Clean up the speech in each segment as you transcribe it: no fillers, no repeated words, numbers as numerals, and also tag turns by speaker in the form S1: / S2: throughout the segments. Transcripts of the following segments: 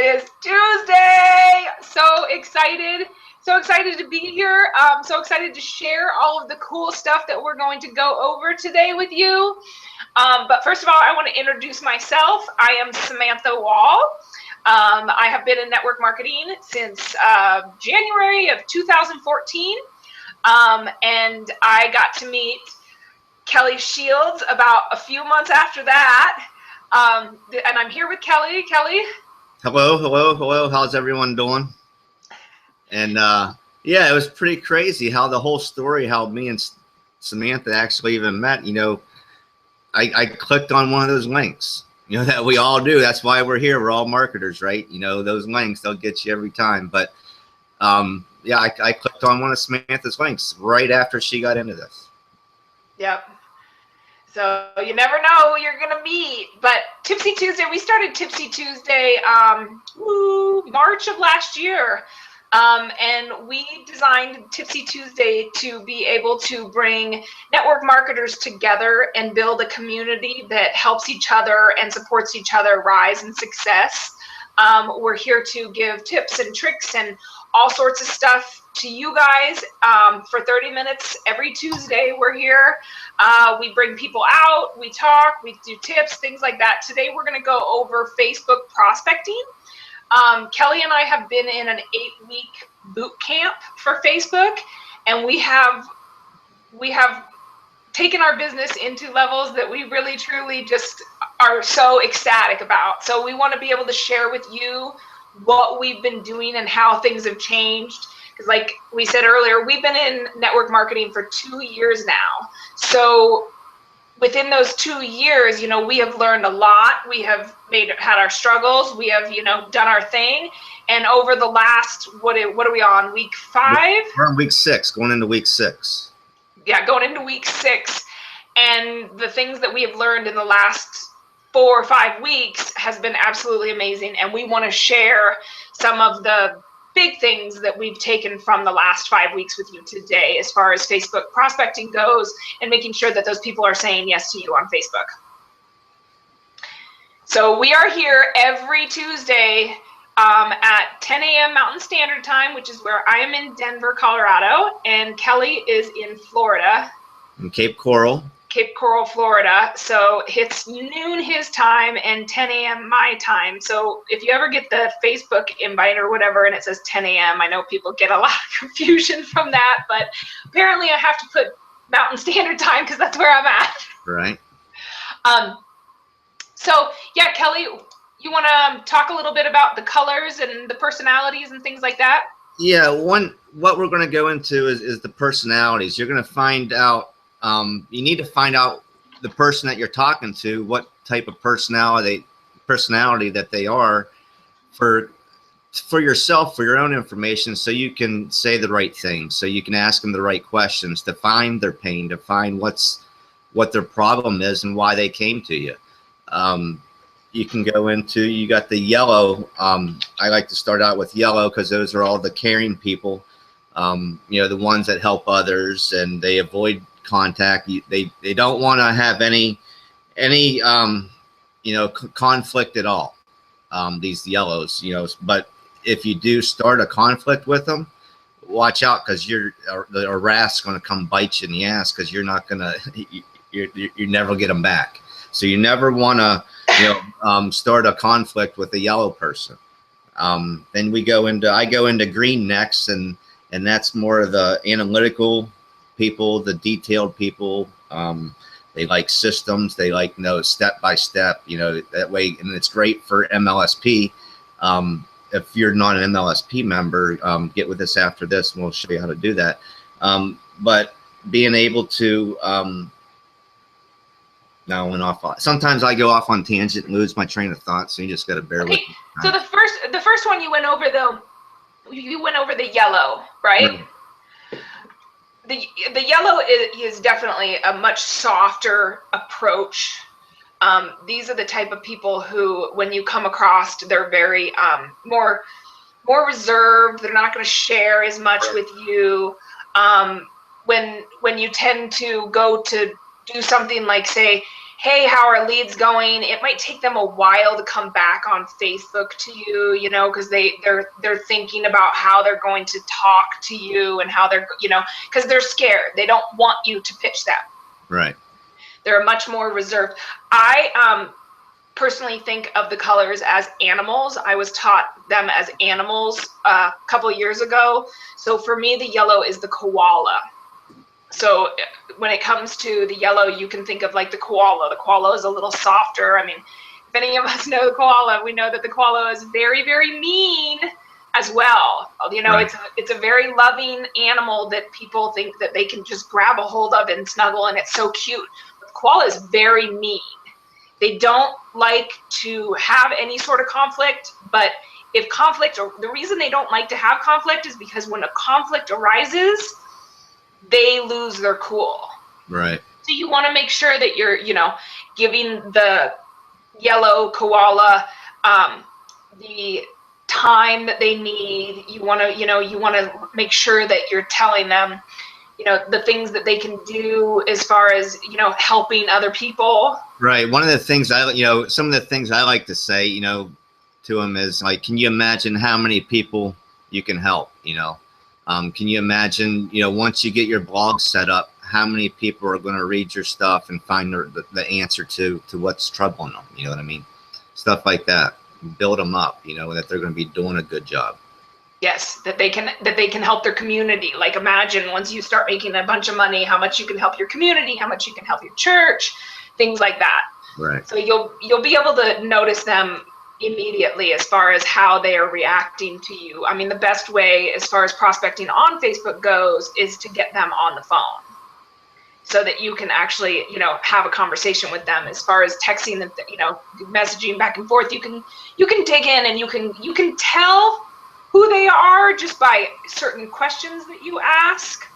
S1: is Tuesday. So excited to be here. So excited to share all of the cool stuff that we're going to go over today with you. But first of all, I want to introduce myself. I am Samantha Wall. I have been in network marketing since January of 2014. And I got to meet Kelly Shields about a few months after that. And I'm here with Kelly. Kelly.
S2: Hello. How's everyone doing? And yeah, it was pretty crazy how the whole story, how me and Samantha actually even met. You know, I clicked on one of those links, you know, that we all do. That's why we're here. We're all marketers, right? You know, those links, they'll get you every time. But yeah, I clicked on one of Samantha's links right after she got into this.
S1: Yep. So you never know who you're gonna meet. But Tipsy Tuesday, we started Tipsy Tuesday March of last year. And we designed Tipsy Tuesday to be able to bring network marketers together and build a community that helps each other and supports each other rise in success. We're here to give tips and tricks and all sorts of stuff to you guys for 30 minutes every Tuesday. We're here. We bring people out, we talk, we do tips, things like that. Today we're going to go over Facebook prospecting. Kelly and I have been in an 8-week boot camp for Facebook, and we have taken our business into levels that we really truly just are so ecstatic about. So we want to be able to share with you what we've been doing and how things have changed. Because like we said earlier, we've been in network marketing for 2 years now. So within those 2 years, you know, we have learned a lot. We have had our struggles. We have, you know, done our thing. And over the last, what are we on, week 5?
S2: We're on week 6, going into week 6.
S1: Yeah, going into week 6. And the things that we have learned in the last 4 or 5 weeks has been absolutely amazing. And we want to share some of the big things that we've taken from the last 5 weeks with you today as far as Facebook prospecting goes and making sure that those people are saying yes to you on Facebook. So we are here every Tuesday at 10 a.m. Mountain Standard Time, which is where I am in Denver, Colorado, and Kelly is in Florida.
S2: In Cape Coral,
S1: Florida. So it's noon his time and 10 a.m. my time. So if you ever get the Facebook invite or whatever and it says 10 a.m., I know people get a lot of confusion from that, but apparently I have to put Mountain Standard Time because that's where I'm at.
S2: Right.
S1: So yeah, Kelly, you want to talk a little bit about the colors and the personalities and things like that?
S2: Yeah, what we're going to go into is the personalities. You're going to find out, you need to find out the person that you're talking to, what type of personality that they are for yourself, for your own information, so you can say the right things, so you can ask them the right questions to find their pain, to find what their problem is and why they came to you. You can go into, you got the yellow. I like to start out with yellow because those are all the caring people, you know, the ones that help others and they avoid contact. They don't want to have any you know, conflict at all, these yellows, you know. But if you do start a conflict with them, watch out, because the wrath's going to come bite you in the ass, because you're not going to you never get them back. So you never want to, you know, start a conflict with a yellow person. Then I go into green next, and that's more of the analytical people, the detailed people. They like systems. They like, you know, step by step, you know, that way. And it's great for MLSP. If you're not an MLSP member, get with us after this and we'll show you how to do that. But being able to, now I went off. Sometimes I go off on tangent and lose my train of thought. So you just got to bear with me.
S1: So the first one you went over, though, you went over the yellow, right? The yellow is definitely a much softer approach. These are the type of people who, when you come across, they're very more reserved. They're not going to share as much with you. When you tend to go to do something like, say, hey, how are leads going? It might take them a while to come back on Facebook to you, you know, because they're thinking about how they're going to talk to you and how they're, you know, because they're scared. They don't want you to pitch them.
S2: Right.
S1: They're much more reserved. I personally think of the colors as animals. I was taught them as animals a couple of years ago. So for me, the yellow is the koala. So when it comes to the yellow, you can think of like the koala. The koala is a little softer. I mean, if any of us know the koala, we know that the koala is very, very mean as well. You know,
S2: Right.
S1: it's a very loving animal that people think that they can just grab a hold of and snuggle, and it's so cute. But the koala is very mean. They don't like to have any sort of conflict, but if conflict, or the reason they don't like to have conflict is because when a conflict arises, they lose their cool.
S2: Right.
S1: So you want to make sure that you're, you know, giving the yellow koala the time that they need. You want to, you know, you want to make sure that you're telling them, you know, the things that they can do as far as, you know, helping other people.
S2: Right. One of the things some of the things I like to say, you know, to them is like, can you imagine how many people you can help? You know, can you imagine, you know, once you get your blog set up, how many people are going to read your stuff and find the answer to what's troubling them? You know what I mean? Stuff like that. Build them up, you know, that they're going to be doing a good job.
S1: Yes, that they can help their community. Like imagine once you start making a bunch of money, how much you can help your community, how much you can help your church, things like that.
S2: Right.
S1: So you'll be able to notice them immediately as far as how they are reacting to you. I mean, the best way as far as prospecting on Facebook goes is to get them on the phone so that you can actually, you know, have a conversation with them. As far as texting them, you know, messaging back and forth, you can dig in and you can tell who they are just by certain questions that you ask.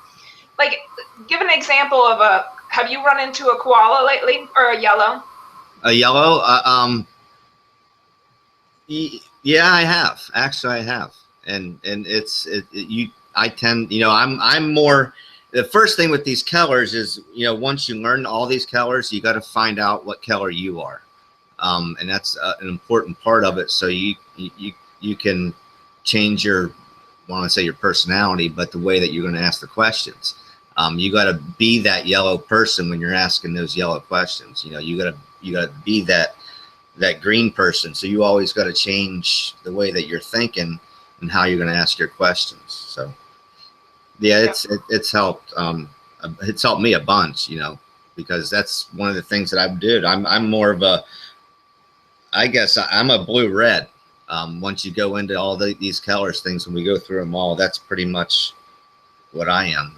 S1: Like, give an example of have you run into a koala lately, or a yellow?
S2: A yellow? Yeah, I have. Actually, I have. And I tend, you know, I'm more, the first thing with these colors is, you know, once you learn all these colors, you got to find out what color you are. And that's an important part of it. So you can change your, I want to say your personality, but the way that you're going to ask the questions. You got to be that yellow person when you're asking those yellow questions. You know, you got to be that green person. So you always got to change the way that you're thinking and how you're going to ask your questions. So yeah, it's helped. It's helped me a bunch, you know, because that's one of the things that I did. I'm more of a, I guess I'm a blue red. Once you go into all these colors things, when we go through them all, that's pretty much what I am.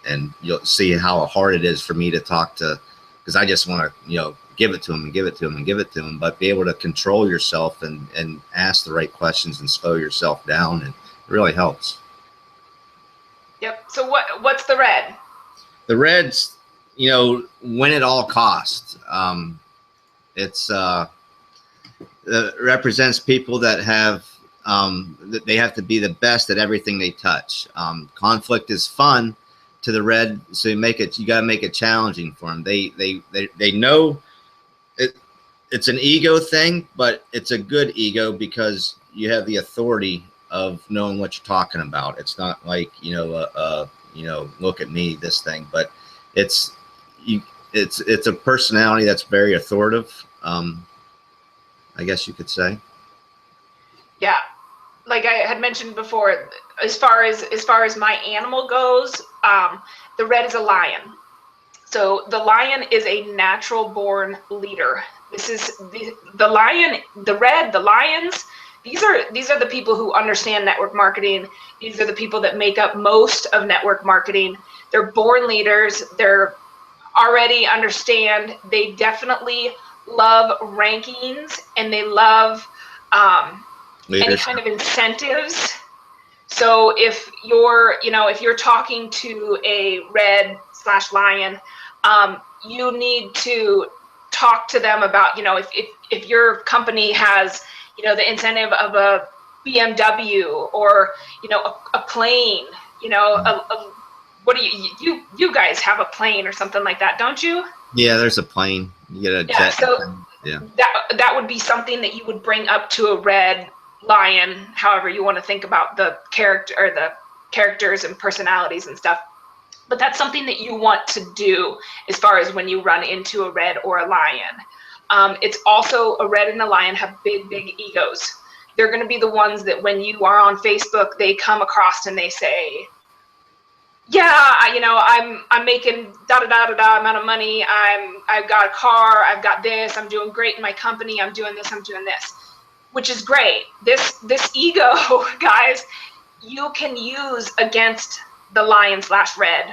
S2: And you'll see how hard it is for me to talk to, because I just want to, you know, give it to them and give it to them and give it to them, but be able to control yourself and ask the right questions and slow yourself down. And it really helps.
S1: Yep. So what's the red? The
S2: red's, you know, win at all costs. It's represents people that have that they have to be the best at everything they touch. Conflict is fun to the red, so you got to make it challenging for them. They know it's an ego thing, but it's a good ego because you have the authority of knowing what you're talking about. It's not like, you know, look at me, this thing, but it's a personality that's very authoritative. I guess you could say. Yeah.
S1: Like I had mentioned before, as far as my animal goes, the red is a lion. So the lion is a natural born leader. This is the lion, the red, the lions. These are the people who understand network marketing. These are the people that make up most of network marketing. They're born leaders. They're already understand. They definitely love rankings, and they love any kind of incentives. So if you're talking to a red/lion, you need to talk to them about, if your company has, the incentive of a BMW or, a plane, what do you guys have a plane or something like that, don't you?
S2: Yeah, there's a plane. You get a jet.
S1: So
S2: yeah.
S1: that would be something that you would bring up to a red lion, however you want to think about the character or the characters and personalities and stuff. But that's something that you want to do as far as when you run into a red or a lion. It's also a red and a lion have big, big egos. They're going to be the ones that when you are on Facebook, they come across and they say, yeah, you know, I'm making da-da-da-da-da amount of money. I've got a car. I've got this. I'm doing great in my company. I'm doing this. I'm doing this, which is great. This ego, guys, you can use against the lion/red.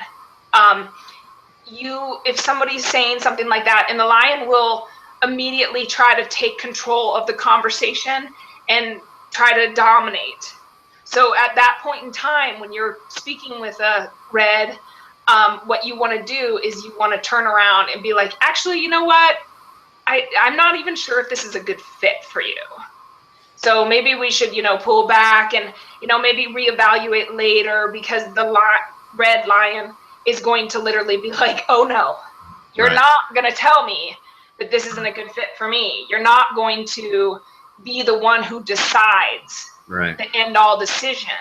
S1: If somebody's saying something like that, and the lion will immediately try to take control of the conversation and try to dominate. So at that point in time, when you're speaking with a red, what you want to do is you want to turn around and be like, actually, you know what? I'm not even sure if this is a good fit for you. So maybe we should, you know, pull back and, you know, maybe reevaluate later, because the red lion is going to literally be like, oh no, you're not going to tell me that this isn't a good fit for me. You're not going to be the one who decides the end all decision.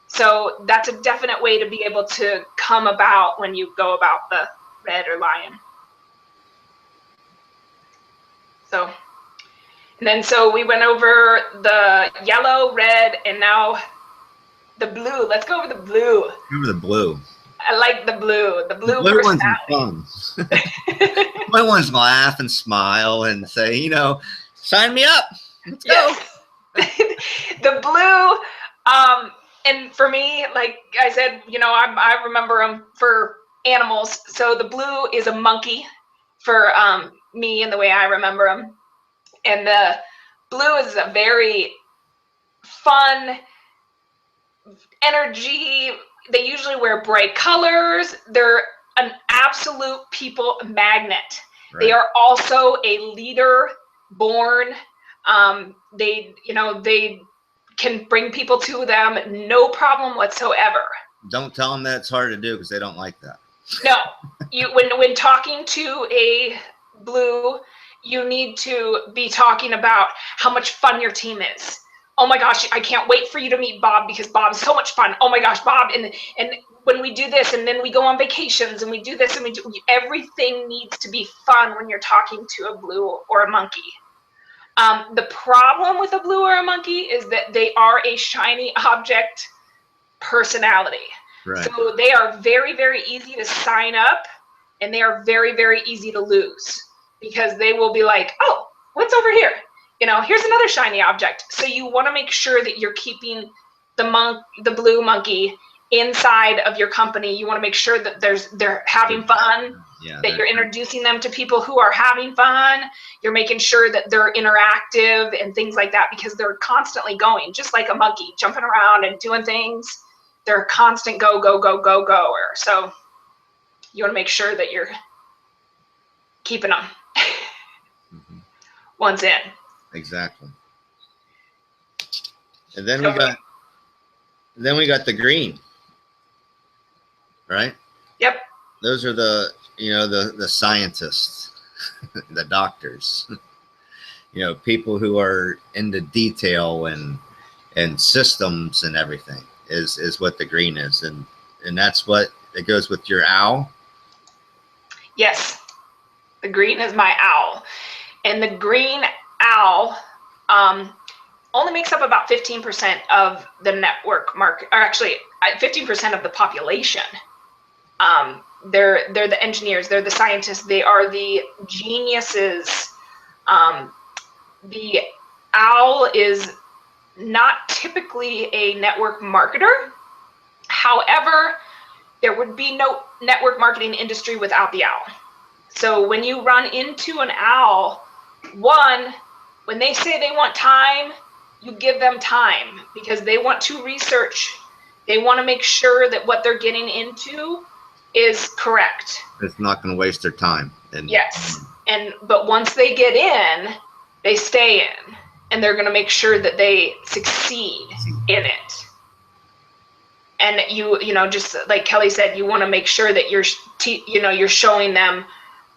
S1: So that's a definite way to be able to come about when you go about the red or lion. So, and then so we went over the yellow, red, and now the blue. Let's go over the blue.
S2: Over the blue.
S1: I like the blue. The blue
S2: ones are fun. My ones laugh and smile and say, you know, sign me up. Let's go.
S1: The blue, and for me, like I said, you know, I remember them for animals. So the blue is a monkey for me and the way I remember them. And the blue is a very fun energy. They usually wear bright colors. They're an absolute people magnet. They are also a leader born. They can bring people to them, no problem whatsoever.
S2: Don't tell them that it's hard to do, because they don't like that.
S1: No, when talking to a blue, you need to be talking about how much fun your team is. Oh my gosh, I can't wait for you to meet Bob, because Bob is so much fun. Oh my gosh, Bob, and when we do this, and then we go on vacations, and we do this, and we do everything needs to be fun when you're talking to a blue or a monkey. The problem with a blue or a monkey is that they are a shiny object personality. So they are very, very easy to sign up, and they are very, very easy to lose, because they will be like, oh, what's over here? You know, here's another shiny object. So you want to make sure that you're keeping the blue monkey inside of your company. You want to make sure that they're having fun, that you're introducing them to people who are having fun. You're making sure that they're interactive and things like that, because they're constantly going, just like a monkey, jumping around and doing things. They're a constant go, go, go, go, goer. So you want to make sure that you're keeping them once in.
S2: Exactly. And then we got the green. Right?
S1: Yep.
S2: Those are the scientists, the doctors, you know, people who are into detail and systems and everything is what the green is. And that's what it goes with your owl. Yes.
S1: The green is my owl. And the green owl only makes up about 15% of the network market, or actually 15% of the population. They're the engineers, they're the scientists, they are the geniuses. The owl is not typically a network marketer. However, there would be no network marketing industry without the owl. So when you run into an owl, one, when they say they want time, you give them time, because they want to research. They want to make sure that what they're getting into is correct.
S2: It's not going to waste their time.
S1: Yes. But once they get in, they stay in, and they're going to make sure that they succeed in it. And you know, just like Kelly said, you want to make sure that you're showing them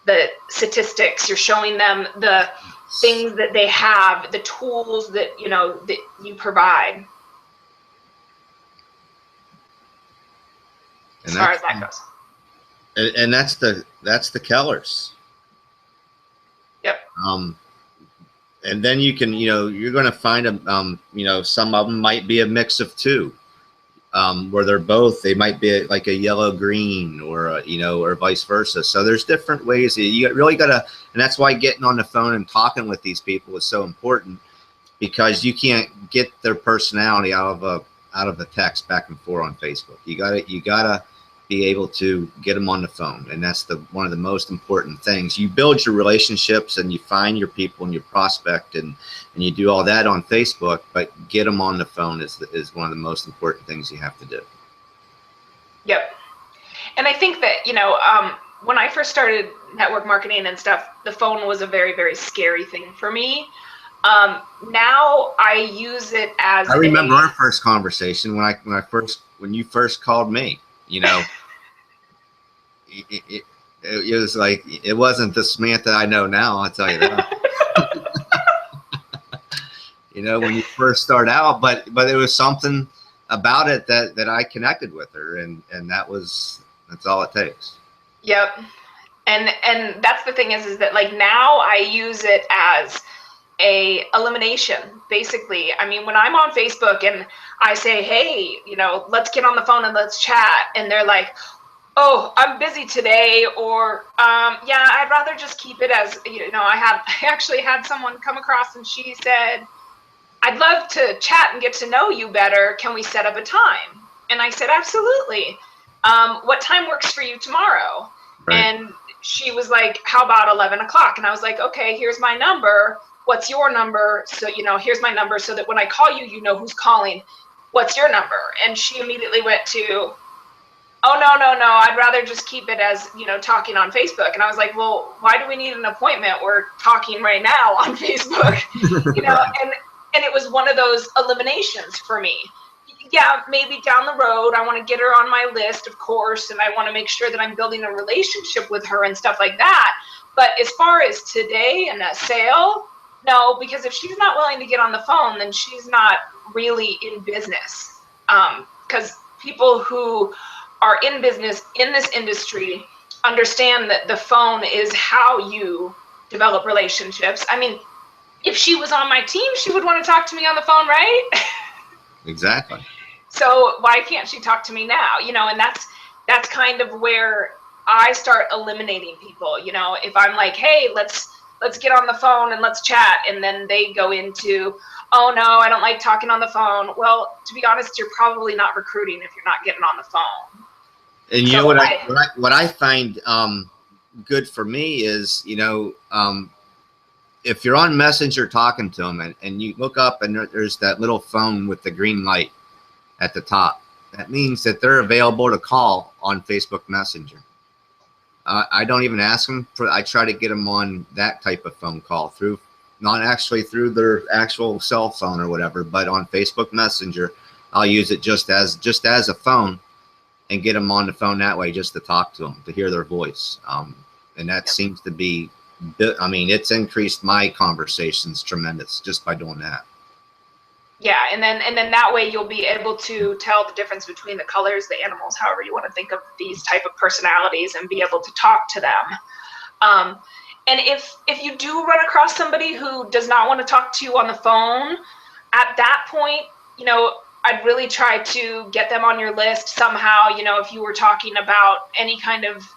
S1: the statistics, you're showing them the things that they have, the tools that that you provide. As far as that goes.
S2: And that's the Kellers.
S1: Yep.
S2: And then you can, you're going to find some of them might be a mix of two, where they might be like a yellow green or or vice versa. So there's different ways. You really got to, and that's why getting on the phone and talking with these people is so important, because you can't get their personality out of a text back and forth on Facebook. You gotta be able to get them on the phone, and that's one of the most important things. You build your relationships and you find your people and your prospect, and you do all that on Facebook, but get them on the phone is one of the most important things you have to do. Yep.
S1: And I think that when I first started network marketing and stuff, the phone was a very, very scary thing for me. Now I use it as.
S2: I remember our first conversation when you first called me. It was like, it wasn't the Samantha I know now, I'll tell you that. When you first start out, but it was something about it that I connected with her, and that's all it takes.
S1: Yep. And that's the thing is that like now I use it as a elimination, basically. I mean, when I'm on Facebook and I say, hey, let's get on the phone and let's chat, and they're like, oh, I'm busy today, or yeah, I'd rather just keep it as, I actually had someone come across and she said, I'd love to chat and get to know you better. Can we set up a time? And I said, absolutely. What time works for you tomorrow?
S2: Right.
S1: And she was like, how about 11 o'clock? And I was like, okay, here's my number. What's your number? So, here's my number so that when I call you, you know who's calling. What's your number? And she immediately went to, oh, no, I'd rather just keep it as, talking on Facebook. And I was like, well, why do we need an appointment? We're talking right now on Facebook, and it was one of those eliminations for me. Yeah, maybe down the road, I want to get her on my list, of course, and I want to make sure that I'm building a relationship with her and stuff like that. But as far as today and a sale, no, because if she's not willing to get on the phone, then she's not really in business. Because people who are in business in this industry understand that the phone is how you develop relationships. I mean, if she was on my team, she would want to talk to me on the phone, right?
S2: Exactly.
S1: So why can't she talk to me now? And that's kind of where I start eliminating people. If I'm like, hey, let's get on the phone and let's chat, and then they go into, oh no, I don't like talking on the phone. Well, to be honest, you're probably not recruiting if you're not getting on the phone.
S2: And you know what I find good for me is, if you're on Messenger talking to them and you look up and there's that little phone with the green light at the top, that means that they're available to call on Facebook Messenger. I don't even ask them I try to get them on that type of phone call not actually through their actual cell phone or whatever, but on Facebook Messenger. I'll use it just as a phone and get them on the phone that way, just to talk to them, to hear their voice. And that seems to be, it's increased my conversations tremendous just by doing that.
S1: Yeah, and then that way you'll be able to tell the difference between the colors, the animals, however you want to think of these type of personalities, and be able to talk to them. And if you do run across somebody who does not want to talk to you on the phone, at that point, I'd really try to get them on your list somehow. If you were talking about any kind of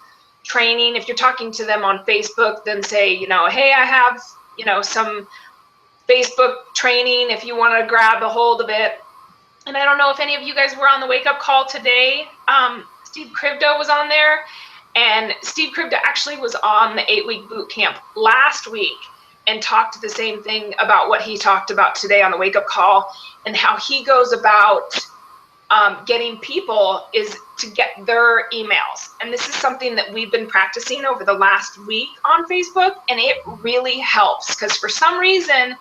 S1: training, if you're talking to them on Facebook, then say, hey, I have, some Facebook training if you want to grab a hold of it. And I don't know if any of you guys were on the wake up call today. Steve Krivda was on there, and Steve Krivda actually was on the 8-week boot camp last week and talked the same thing about what he talked about today on the wake up call, and how he goes about getting people is to get their emails. And this is something that we've been practicing over the last week on Facebook, and it really helps, because for some reason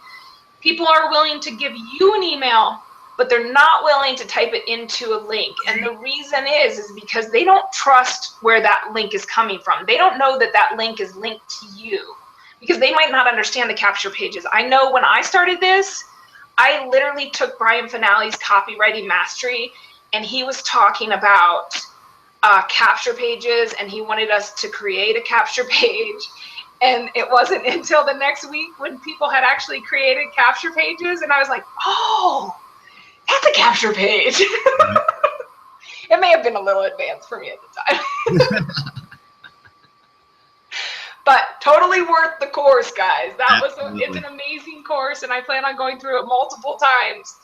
S1: people are willing to give you an email, but they're not willing to type it into a link. And the reason is because they don't trust where that link is coming from. They don't know that that link is linked to you, because they might not understand the capture pages. I know when I started this, I literally took Brian Finale's copywriting mastery, and he was talking about capture pages, and he wanted us to create a capture page. And it wasn't until the next week when people had actually created capture pages, and I was like, oh, that's a capture page. It may have been a little advanced for me at the time. But totally worth the course, guys. It's an amazing course, and I plan on going through it multiple times.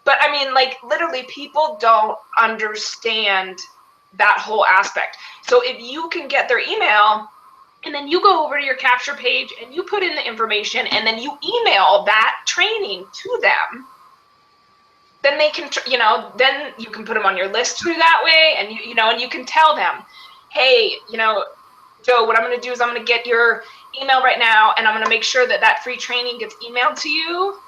S1: But I mean, like, literally, people don't understand that whole aspect. So if you can get their email, and then you go over to your capture page and you put in the information, and then you email that training to them, then they can, then you can put them on your list through that way. And and you can tell them, hey, Joe, what I'm going to do is I'm going to get your email right now, and I'm going to make sure that that free training gets emailed to you.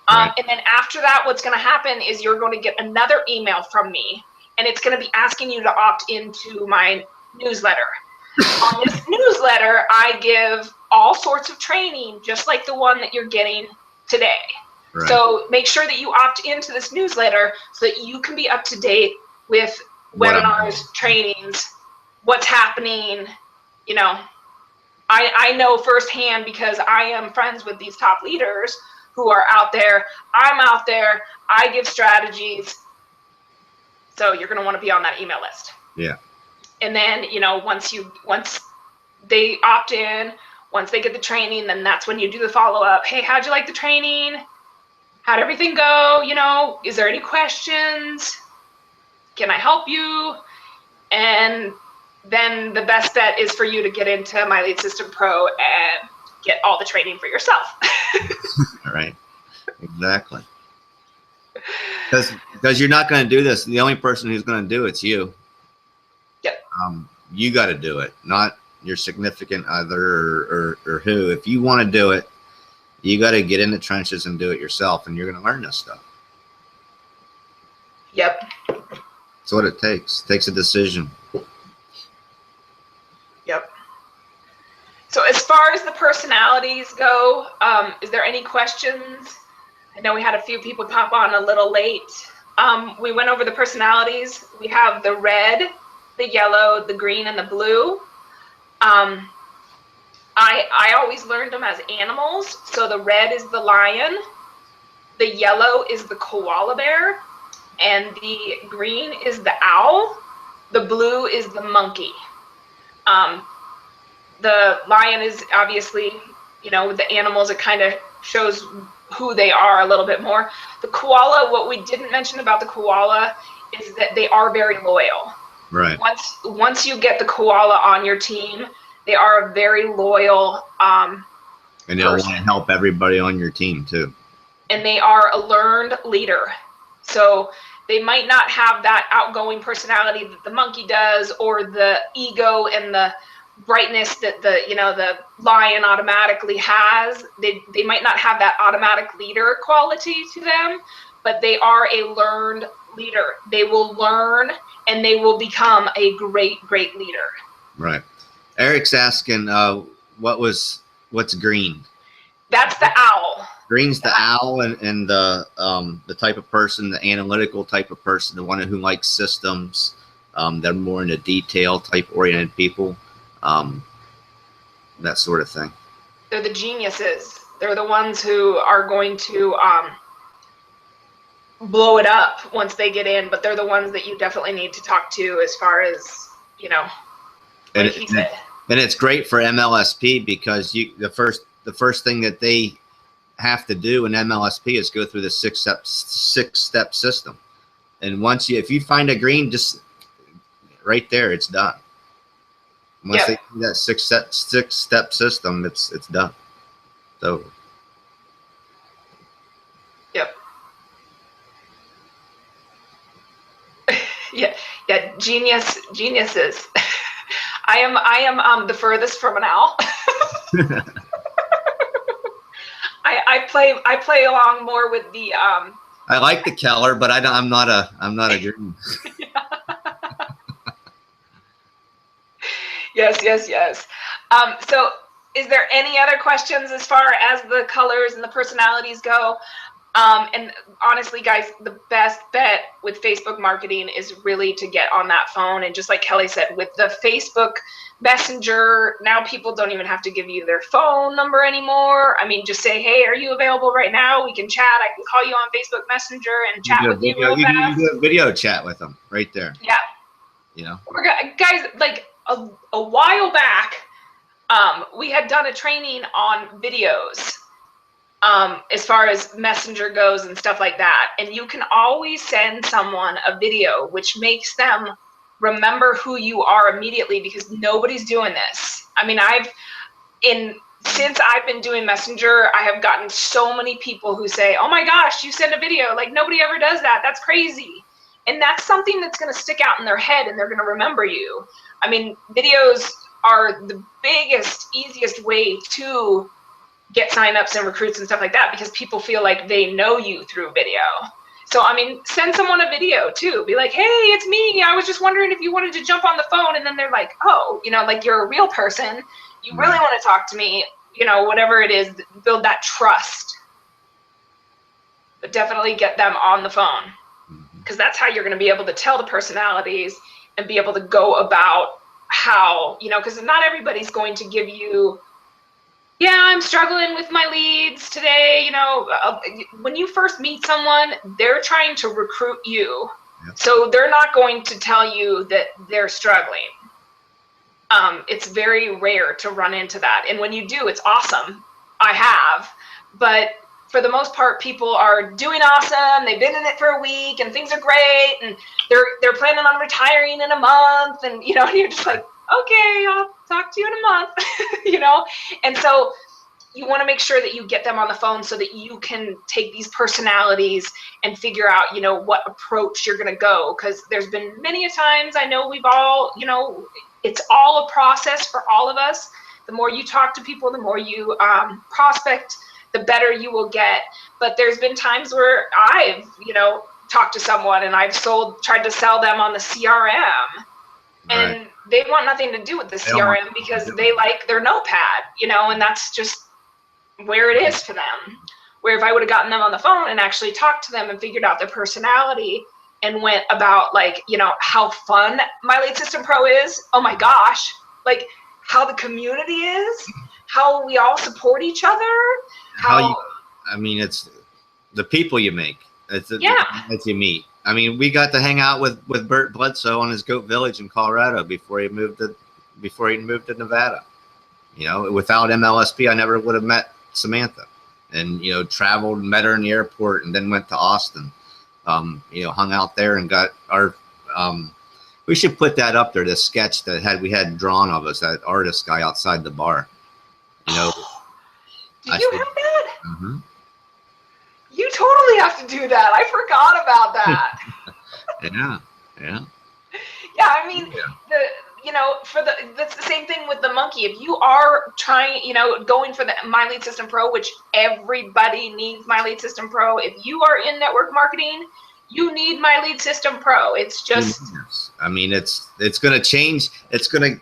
S1: Right. And then after that, what's going to happen is you're going to get another email from me, and it's going to be asking you to opt into my newsletter. On this newsletter, I give all sorts of training, just like the one that you're getting today. Right. So make sure that you opt into this newsletter so that you can be up to date with webinars, trainings, what's happening. I know firsthand, because I am friends with these top leaders who are out there. I'm out there. I give strategies. So you're going to want to be on that email list.
S2: Yeah.
S1: And then, once they opt in, once they get the training, then that's when you do the follow-up. Hey, how'd you like the training? How'd everything go? Is there any questions? Can I help you? And then the best bet is for you to get into My Lead System Pro and get all the training for yourself.
S2: All right. Exactly. Because you're not going to do this. The only person who's going to do it's you.
S1: Yep.
S2: You got to do it, not your significant other or who. If you want to do it, you got to get in the trenches and do it yourself, and you're going to learn this stuff.
S1: Yep.
S2: That's what it takes. It takes a decision.
S1: Yep. So as far as the personalities go, is there any questions? I know we had a few people pop on a little late. We went over the personalities. We have the red, the yellow, the green, and the blue. I always learned them as animals. So the red is the lion, the yellow is the koala bear, and the green is the owl. The blue is the monkey. The lion is obviously, with the animals, it kind of shows who they are a little bit more. The koala, what we didn't mention about the koala is that they are very loyal.
S2: Right.
S1: Once you get the koala on your team, they are a very loyal
S2: and they'll want to help everybody on your team too.
S1: And they are a learned leader. So they might not have that outgoing personality that the monkey does, or the ego and the brightness that the lion automatically has. They might not have that automatic leader quality to them, but they are a learned leader. They will learn and they will become a great leader. Right.
S2: Eric's asking, what's green?
S1: That's the owl.
S2: Green's the owl, and the type of person, the analytical type of person, the one who likes systems. They're more into detail type oriented people. That sort of thing.
S1: They're the geniuses. They're the ones who are going to blow it up once they get in, but they're the ones that you definitely need to talk to as far as,
S2: and it's great for MLSP, because the first thing that they have to do in MLSP is go through the six step system. And if you find a green, just right there, it's done. Once they do that six step system, it's done. So.
S1: Yep. Yeah. Geniuses. I am the furthest from an owl. I play along more with the
S2: I like the Keller, but I'm not a green.
S1: Yes. So is there any other questions as far as the colors and the personalities go? And honestly, guys, the best bet with Facebook marketing is really to get on that phone. And just like Kelly said, with the Facebook Messenger, now people don't even have to give you their phone number anymore. I mean, just say, hey, are you available right now? We can chat. I can call you on Facebook Messenger and chat with you real fast.
S2: You can do a video chat with them right there.
S1: Yeah.
S2: You know,
S1: guys, like a while back, we had done a training on videos. As far as Messenger goes and stuff like that. And you can always send someone a video, which makes them remember who you are immediately, because nobody's doing this. I mean, since I've been doing Messenger, I have gotten so many people who say, oh my gosh, you send a video. Like, nobody ever does that. That's crazy. And that's something that's going to stick out in their head, and they're going to remember you. I mean, videos are the biggest, easiest way to get signups and recruits and stuff like that, because people feel like they know you through video. So, I mean, send someone a video too. Be like, hey, it's me. I was just wondering if you wanted to jump on the phone. And then they're like, oh, you know, like, you're a real person. You really want to talk to me, you know, whatever it is, build that trust. But definitely get them on the phone, because that's how you're going to be able to tell the personalities and be able to go about how, you know, because not everybody's going to give you, yeah, I'm struggling with my leads today. You know, when you first meet someone, they're trying to recruit you.
S2: Yep.
S1: So they're not going to tell you that they're struggling. It's very rare to run into that. And when you do, it's awesome. I have. But for the most part, people are doing awesome. They've been in it for a week and things are great. And they're planning on retiring in a month. And, you know, you're just like, okay, I'll talk to you in a month, you know? And so you want to make sure that you get them on the phone so that you can take these personalities and figure out, you know, what approach you're going to go. Because there's been many a times, I know we've all, you know, it's all a process for all of us. The more you talk to people, the more you prospect, the better you will get. But there's been times where I've, you know, talked to someone and I've tried to sell them on the CRM. And
S2: right.
S1: They want nothing to do with the CRM because they like their notepad, you know, and that's just where it is for them. Where if I would have gotten them on the phone and actually talked to them and figured out their personality and went about, like, you know, how fun My Lead System Pro is, oh my gosh, like how the community is, how we all support each other,
S2: I mean, it's the people you make, that you meet. I mean, we got to hang out with Bert Bledsoe on his goat village in Colorado before he moved to Nevada. You know, without MLSP, I never would have met Samantha. And, you know, traveled, met her in the airport, and then went to Austin. You know, hung out there and got our. We should put that up there. The sketch that we had drawn of us, that artist guy outside the bar. You know.
S1: Did you have that?
S2: Mm-hmm.
S1: You totally have to do that. I forgot about that.
S2: Yeah.
S1: Yeah, I mean, that's the same thing with the monkey. If you are trying, you know, going for the My Lead System Pro, which everybody needs My Lead System Pro. If you are in network marketing, you need My Lead System Pro. It's just,
S2: I mean, it's going to change. It's going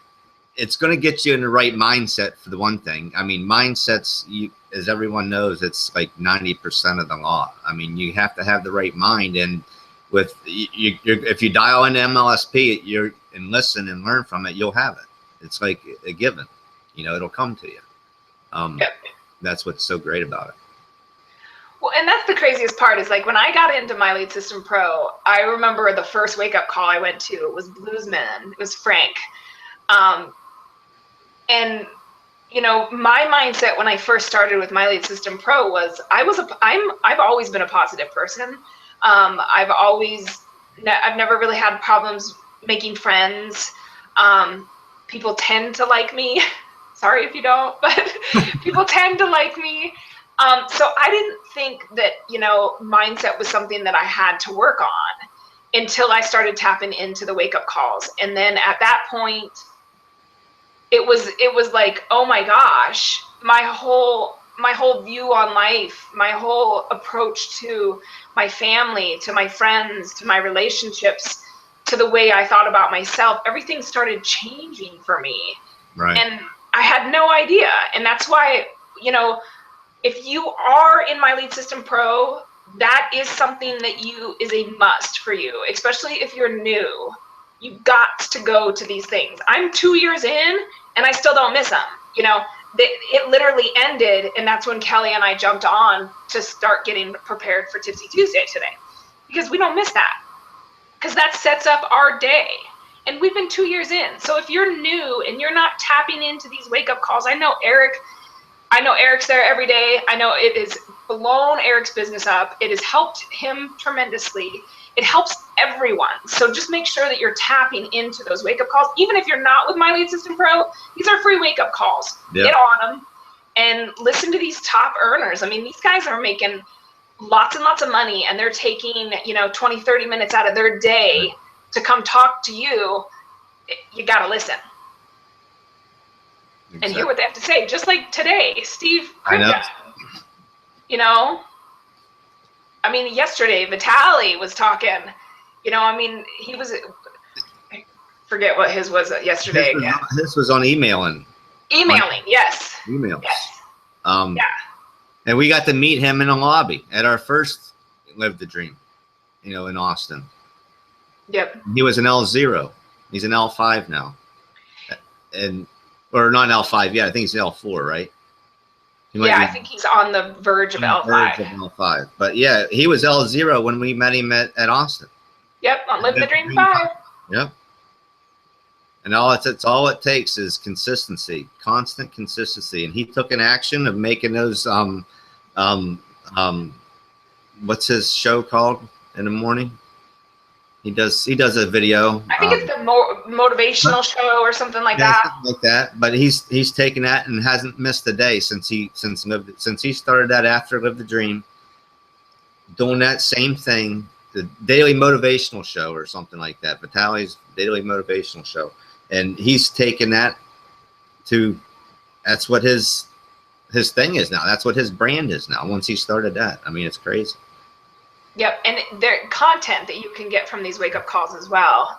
S2: to get you in the right mindset, for the one thing. I mean, mindsets, as everyone knows, it's like 90% of the law. I mean, you have to have the right mind, and if you dial into MLSP, and listen and learn from it, you'll have it. It's like a given. You know, it'll come to you.
S1: Yep.
S2: That's what's so great about it.
S1: Well, and that's the craziest part, is like when I got into My Lead System Pro, I remember the first wake-up call I went to, it was Bluesman. It was Frank. And, you know, my mindset when I first started with My Lead System Pro was I've always been a positive person. I've never really had problems making friends. People tend to like me. Sorry if you don't, but people tend to like me. So I didn't think that, you know, mindset was something that I had to work on until I started tapping into the wake-up calls. And then at that point, it was like, oh my gosh, my whole my whole view on life, my whole approach to my family, to my friends, to my relationships, to the way I thought about myself, everything started changing for me.
S2: Right.
S1: And I had no idea. And that's why, you know, if you are in My Lead System Pro, that is something that is a must for you, especially if you're new. You've got to go to these things. I'm 2 years in and I still don't miss them. You know, it literally ended, and that's when Kelly and I jumped on to start getting prepared for Tipsy Tuesday today, because we don't miss that, because that sets up our day. And we've been 2 years in. So if you're new and you're not tapping into these wake-up calls, I know Eric's there every day. I know it has blown Eric's business up. It has helped him tremendously. It helps everyone. So just make sure that you're tapping into those wake-up calls. Even if you're not with My Lead System Pro, these are free wake-up calls. Yep. Get on them and listen to these top earners. I mean, these guys are making lots and lots of money, and they're taking, 20, 30 minutes out of their day to come talk to you. You got to listen. Exactly. And hear what they have to say. Just like today, Steve Kripke, I mean, yesterday, Vitaly was talking, he was, I forget what his was yesterday again.
S2: This was on emailing.
S1: Yes.
S2: Emails.
S1: Yes.
S2: Yeah. And we got to meet him in a lobby at our first Live the Dream, in Austin.
S1: Yep.
S2: He was an L0. He's an L5 now. Or not L5, yeah, I think he's L4, right?
S1: I think he's on the verge of L5.
S2: But yeah, he was L0 when we met him at Austin.
S1: Yep, on Live the Dream 5.
S2: Yep. And all it takes is consistency, constant consistency. And he took an action of making those what's his show called in the morning? He does a video.
S1: I think it's the motivational show or something like that.
S2: Something like that. But he's taken that and hasn't missed a day since he started that after Live the Dream, doing that same thing, the daily motivational show or something like that. Vitaly's daily motivational show, and he's taken that to. That's what his thing is now. That's what his brand is now. Once he started that, I mean, it's crazy.
S1: Yep, and their content that you can get from these wake-up calls as well,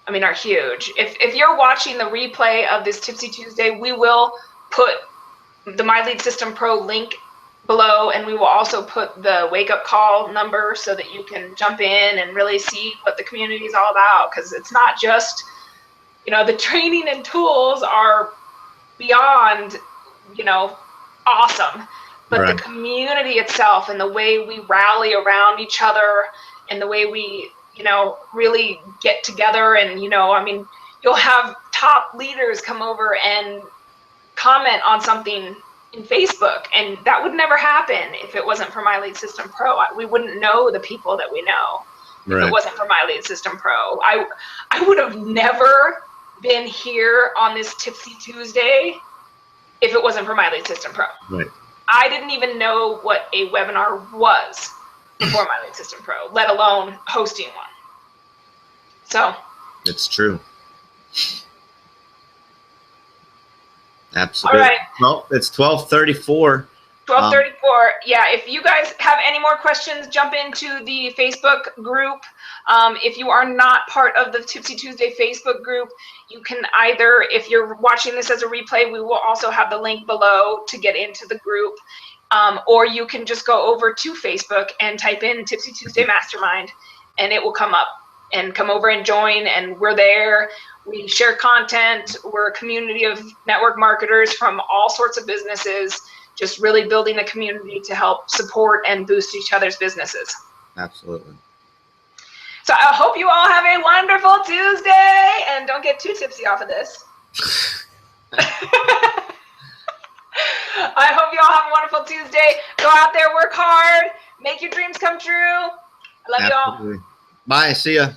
S1: I mean, are huge. If you're watching the replay of this Tipsy Tuesday, we will put the My Lead System Pro link below, and we will also put the wake-up call number so that you can jump in and really see what the community is all about, because it's not just, the training and tools are beyond, awesome. But right. The community itself and the way we rally around each other and the way we, really get together and, you'll have top leaders come over and comment on something in Facebook, and that would never happen if it wasn't for My Lead System Pro. We wouldn't know the people that we know if it wasn't for My Lead System Pro. I would have never been here on this Tipsy Tuesday if it wasn't for My Lead System Pro.
S2: Right.
S1: I didn't even know what a webinar was before My Lead System Pro, let alone hosting one. So.
S2: It's true. Absolutely.
S1: All right.
S2: Well, it's 12:34.
S1: 12:34. Yeah, if you guys have any more questions, jump into the Facebook group. If you are not part of the Tipsy Tuesday Facebook group, you can either, if you're watching this as a replay, we will also have the link below to get into the group. Or you can just go over to Facebook and type in Tipsy Tuesday Mastermind, and it will come up, and come over and join, and we're there. We share content. We're a community of network marketers from all sorts of businesses, just really building a community to help support and boost each other's businesses.
S2: Absolutely.
S1: So I hope you all have a wonderful Tuesday, and don't get too tipsy off of this. I hope you all have a wonderful Tuesday. Go out there, work hard, make your dreams come true. I love you all.
S2: Bye. See ya.